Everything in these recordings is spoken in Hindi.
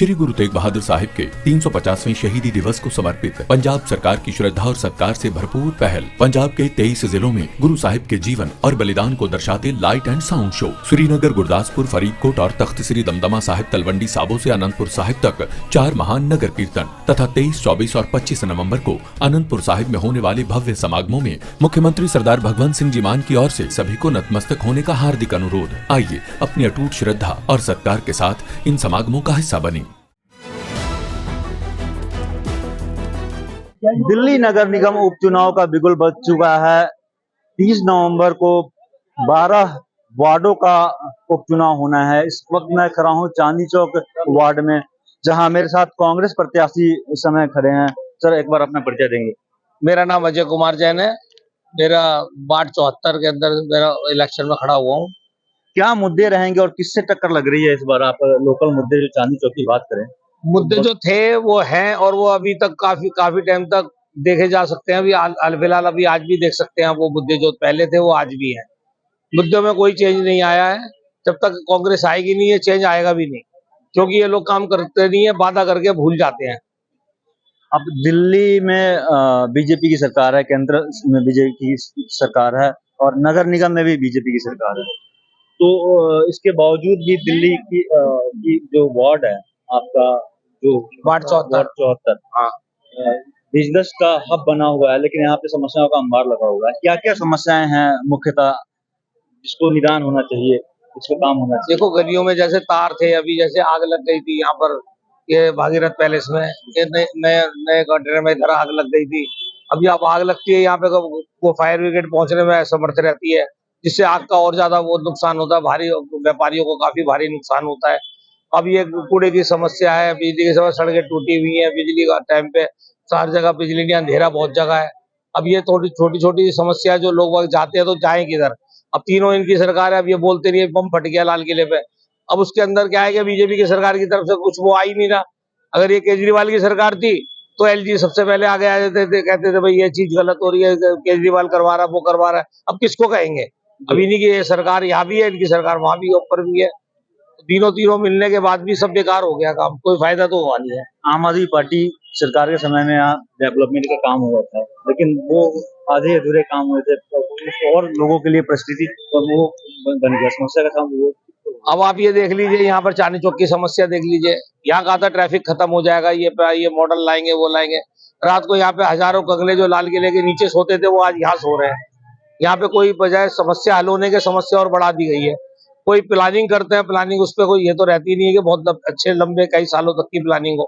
श्री गुरु तेग बहादुर साहिब के 350वें शहीदी दिवस को समर्पित पंजाब सरकार की श्रद्धा और सत्कार से भरपूर पहल। पंजाब के 23 जिलों में गुरु साहिब के जीवन और बलिदान को दर्शाते light and sound show Srinagar, Gurdaspur, Faridkot और तख्त श्री दमदमा साहिब, तलवंडी साबो से अनंतपुर साहिब तक 4 महान नगर कीर्तन तथा 23, 24 और 25 नवंबर को अनंतपुर साहिब में होने वाले भव्य समागमों में मुख्यमंत्री सरदार भगवंत सिंह जी मान की ओर से सभी को नतमस्तक होने का हार्दिक अनुरोध। आइए अपनी अटूट श्रद्धा और सत्कार के साथ इन समागमों का हिस्सा बने। दिल्ली नगर निगम उपचुनाव का बिगुल बज चुका है। 30 नवंबर को 12 वार्डों का उपचुनाव होना है। इस वक्त मैं खड़ा हूं चांदनी चौक वार्ड में, जहां मेरे साथ कांग्रेस प्रत्याशी इस समय खड़े हैं। सर, एक बार अपना परिचय देंगे? मेरा नाम अजय कुमार जैन है। मेरा वार्ड 74 के अंदर मेरा इलेक्शन में खड़ा हुआ हूँ। क्या मुद्दे रहेंगे और किससे टक्कर लग रही है इस बार? आप लोकल मुद्दे जो चांदनी चौक की बात करें, मुद्दे जो थे वो हैं और वो अभी तक काफी टाइम तक देखे जा सकते हैं। अभी फिलहाल अभी आज भी देख सकते हैं। वो मुद्दे जो पहले थे वो आज भी हैं। मुद्दों में कोई चेंज नहीं आया है। जब तक कांग्रेस आएगी नहीं, ये चेंज आएगा भी नहीं, क्योंकि ये लोग काम करते नहीं है, वादा करके भूल जाते हैं। अब दिल्ली में बीजेपी की सरकार है, केंद्र में बीजेपी की सरकार है और नगर निगम में भी बीजेपी की सरकार है। तो इसके बावजूद भी दिल्ली की जो वार्ड है आपका, जो वार्ड 74, हाँ, बिजनेस का हब बना हुआ है, लेकिन यहाँ पे समस्याओं का अंबार लगा हुआ है। क्या क्या समस्याएं हैं मुख्यतः जिसको निदान होना चाहिए, इसको काम होना चाहिए? देखो, गलियों में जैसे तार थे, अभी जैसे आग लग गई थी यहाँ पर, ये भागीरथ पैलेस में, ये नए कंटेनर में इधर आग लग गई थी। अभी अब आग लगती है यहाँ पे, वो फायर ब्रिगेड पहुंचने में असमर्थ रहती है, जिससे आग का और ज्यादा वो नुकसान होता है। भारी व्यापारियों को काफी भारी नुकसान होता है। अब ये कूड़े की समस्या है, बिजली की समस्या, सड़कें टूटी हुई है, बिजली का टाइम पे हर जगह बिजली नहीं, अंधेरा बहुत जगह है। अब ये थोड़ी छोटी छोटी समस्या, जो लोग वक्त जाते हैं तो जाए किधर? अब तीनों इनकी सरकार है। अब ये बोलते नहीं, बम फट गया लाल किले पे। अब उसके अंदर क्या है कि बीजेपी की सरकार की तरफ से कुछ वो आ ही नहीं रहा। अगर ये केजरीवाल की सरकार थी तो एलजी सबसे पहले आगे आ जाते थे, कहते थे भाई ये चीज गलत हो रही है, केजरीवाल करवा रहा है, वो करवा रहा है। अब किसको कहेंगे? अब इन्हीं की सरकार यहाँ भी है, इनकी सरकार वहां भी ऊपर भी है। तीनों मिलने के बाद भी सब बेकार हो गया काम, कोई फायदा तो हुआ नहीं है। आम आदमी पार्टी सरकार के समय में यहाँ डेवलपमेंट का काम हुआ था, लेकिन वो आधे अधूरे काम हुए थे और लोगों के लिए परिस्थिति वो बन गया, समस्या का काम वो। अब आप ये देख लीजिए, यहाँ पर चांदनी चौक की समस्या देख लीजिए। यहाँ कहा था ट्रैफिक खत्म हो जाएगा, ये मॉडल लाएंगे, वो लाएंगे। रात को यहाँ पे हजारों कंगले जो लाल किले के नीचे सोते थे, वो आज यहाँ सो रहे हैं। यहाँ पे कोई बजाय समस्या हल होने के समस्या और बढ़ा दी गई है। कोई प्लानिंग करते हैं, प्लानिंग उस पर कोई ये तो रहती नहीं है कि बहुत अच्छे लंबे कई सालों तक की प्लानिंग हो।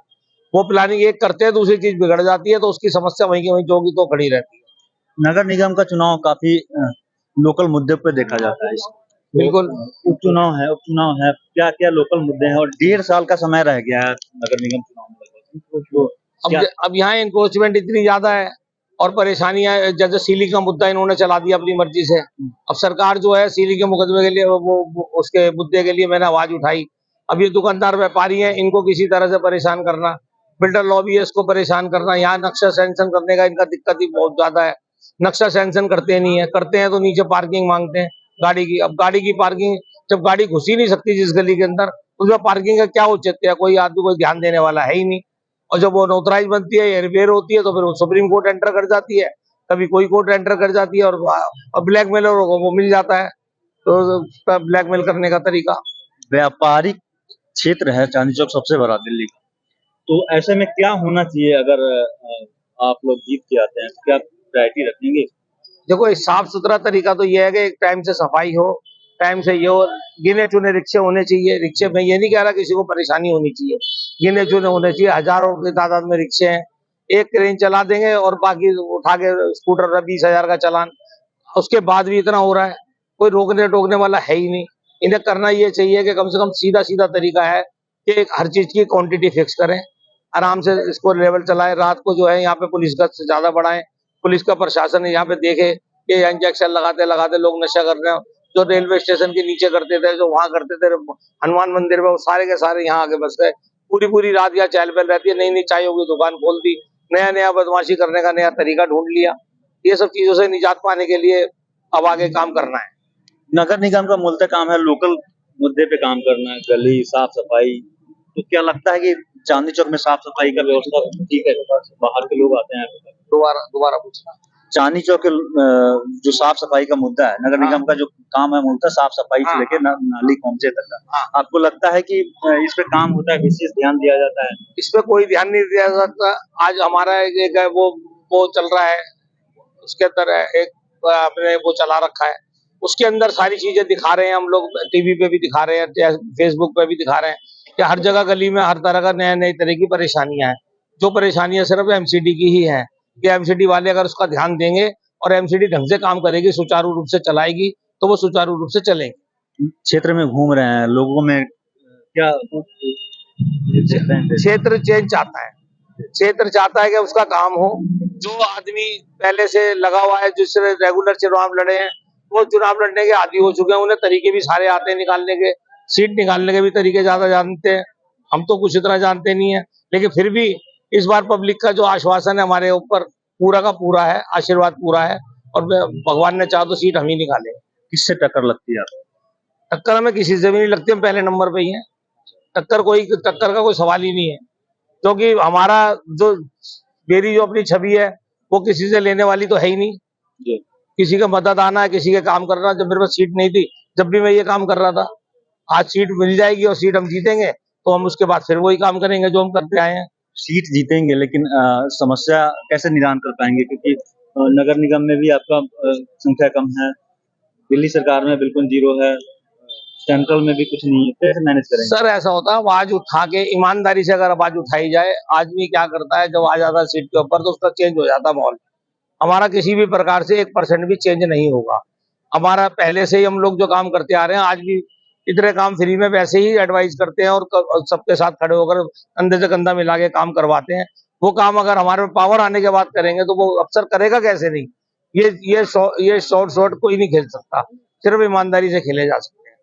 वो प्लानिंग एक करते हैं, दूसरी चीज बिगड़ जाती है, तो उसकी समस्या वहीं की वहीं जो की तो खड़ी रहती है। नगर निगम का चुनाव काफी लोकल मुद्दे पे देखा जाता है। बिल्कुल, उपचुनाव है, क्या क्या लोकल मुद्दे हैं? और 1.5 साल का समय रह गया है नगर निगम चुनाव में। अब यहाँ इंक्रोचमेंट इतनी ज्यादा है और परेशानियां, जैसे सीलिंग का मुद्दा इन्होंने चला दिया अपनी मर्जी से। अब सरकार जो है सीलिंग के मुकदमे के लिए, वो उसके मुद्दे के लिए मैंने आवाज उठाई। अब ये दुकानदार व्यापारी हैं, इनको किसी तरह से परेशान करना, बिल्डर लॉबीइस्ट को परेशान करना, यहाँ नक्शा सैंक्शन करने का इनका दिक्कत ही बहुत ज्यादा है। नक्शा सैंक्शन करते नहीं है, करते हैं तो नीचे पार्किंग मांगते हैं गाड़ी की। अब गाड़ी की पार्किंग, जब गाड़ी घुस ही नहीं सकती जिस गली के अंदर, उसमें पार्किंग का क्या औचित्य है? कोई आदमी कोई ध्यान देने वाला है ही नहीं। और जब वो नोटराइज बनती है या रिपेयर होती है तो फिर वो सुप्रीम कोर्ट एंटर कर जाती है, कभी कोई कोर्ट एंटर कर जाती है, और ब्लैकमेलर को वो मिल जाता है। तो ब्लैकमेल करने का तरीका। व्यापारिक क्षेत्र है चांदनी चौक सबसे बड़ा दिल्ली का, तो ऐसे में क्या होना चाहिए अगर आप लोग जीत के आते हैं? क्या प्रायोरिटी रखेंगे? देखो, इस साफ सुथरा तरीका तो ये है कि एक टाइम से सफाई हो, टाइम से ये हो, गिने चुने रिक्शे होने चाहिए। रिक्शे में ये नहीं कह रहा किसी को परेशानी होनी चाहिए, गिने चुने होने चाहिए। हजारों की तादाद में रिक्शे हैं, एक क्रेन चला देंगे और बाकी उठा के स्कूटर 20,000 का चालान। उसके बाद भी इतना हो रहा है, कोई रोकने टोकने वाला है ही नहीं। इन्हें करना ये चाहिए कि कम से कम सीधा सीधा तरीका है कि हर चीज की क्वांटिटी फिक्स करें, आराम से इसको लेवल चलाएं। रात को जो है यहाँ पे पुलिस गश्त ज्यादा बढ़ाएं, पुलिस का प्रशासन यहाँ पे देखे कि इंजेक्शन लगाते लगाते लोग नशा कर रहे हैं। जो रेलवे स्टेशन के नीचे करते थे, जो वहां करते थे हनुमान मंदिर में, वो सारे के सारे यहाँ आके बस गए। पूरी रात यहाँ चहल पहल रहती है, नई नई चायों की दुकान खोल दी, नया बदमाशी करने का नया तरीका ढूंढ लिया। ये सब चीजों से निजात पाने के लिए अब आगे काम करना है। नगर निगम का मूलतः काम है लोकल मुद्दे पे काम करना, गली साफ सफाई, तो क्या लगता है कि चांदनी चौक में साफ सफाई का व्यवस्था ठीक है? बाहर के लोग आते हैं दोबारा दोबारा पूछना। चांदनी चौक के जो साफ सफाई का मुद्दा है, नगर निगम का जो काम है मूलतः साफ सफाई से लेके नाली पहुंचे तक का, आपको लगता है कि इस पे काम होता है, विशेष ध्यान दिया जाता है? इस पे कोई ध्यान नहीं दिया जाता। आज हमारा एक है वो चल रहा है, उसके अंदर एक आपने वो चला रखा है, उसके अंदर सारी चीजें दिखा रहे हैं हम लोग, टीवी पे भी दिखा रहे हैं, फेसबुक पे भी दिखा रहे हैं कि हर जगह गली में हर तरह का नए नई तरह की परेशानियां हैं। जो परेशानियां सिर्फ एमसीडी की ही है कि एमसीडी वाले अगर उसका ध्यान देंगे और एमसीडी ढंग से काम करेगी, सुचारू रूप से चलाएगी, तो वो सुचारू रूप से चलेगी। क्षेत्र में घूम रहे हैं, लोगों में क्या क्षेत्र चेंज चाहता है, क्षेत्र चाहता है कि उसका काम हो। जो आदमी पहले से लगा हुआ है, जिससे रेगुलर चुनाव लड़े हैं, वो चुनाव लड़ने के आदी हो चुके हैं, उन्हें तरीके भी सारे आते हैं निकालने के, सीट निकालने के भी तरीके ज्यादा जानते हैं। हम तो कुछ इतना जानते नहीं है, लेकिन फिर भी इस बार पब्लिक का जो आश्वासन है हमारे ऊपर पूरा का पूरा है, आशीर्वाद पूरा है, और भगवान ने चाहा तो सीट हम ही निकालेंगे। किससे टक्कर लगती है आपको? टक्कर हमें किसी से भी नहीं लगती, हम पहले नंबर पे ही हैं। टक्कर का कोई सवाल ही नहीं है, क्योंकि हमारा जो मेरी जो अपनी छवि है वो किसी से लेने वाली तो है ही नहीं। किसी का मदद आना है, किसी के काम करना। जब मेरे पास सीट नहीं थी, जब भी मैं ये काम कर रहा था, आज सीट मिल जाएगी और सीट हम जीतेंगे तो हम उसके बाद फिर वही काम करेंगे जो हम करते आए हैं। सीट जीतेंगे, लेकिन समस्या कैसे निदान कर पाएंगे? क्योंकि नगर निगम में भी आपका संख्या कम है, दिल्ली सरकार में बिल्कुल जीरो है, सेंट्रल में भी कुछ नहीं है, कैसे मैनेज करेंगे? सर ऐसा होता है, आवाज उठा के ईमानदारी से अगर आवाज उठाई जाए, आदमी क्या करता है जब आ जाता है सीट के ऊपर तो उसका चेंज हो जाता है माहौल। हमारा किसी भी प्रकार से 1% भी चेंज नहीं होगा। हमारा पहले से ही हम लोग जो काम करते आ रहे हैं, आज भी इतने काम फ्री में वैसे ही एडवाइस करते हैं और सबके साथ खड़े होकर कंधे से कंधा मिला के काम करवाते हैं। वो काम अगर हमारे में पावर आने के बाद करेंगे तो वो अफसर करेगा कैसे नहीं? ये शॉर्ट कोई नहीं खेल सकता, सिर्फ ईमानदारी से खेले जा सकते हैं।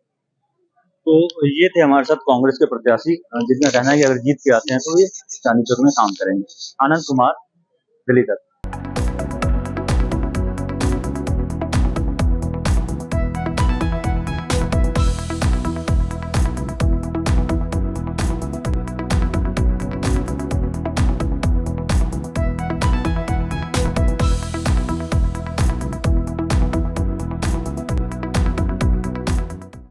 तो ये थे हमारे साथ कांग्रेस के प्रत्याशी, जिनका कहना है कि अगर जीत के आते हैं तो ये चांदनी चौक में काम करेंगे। आनंद कुमार, दिल्ली तक।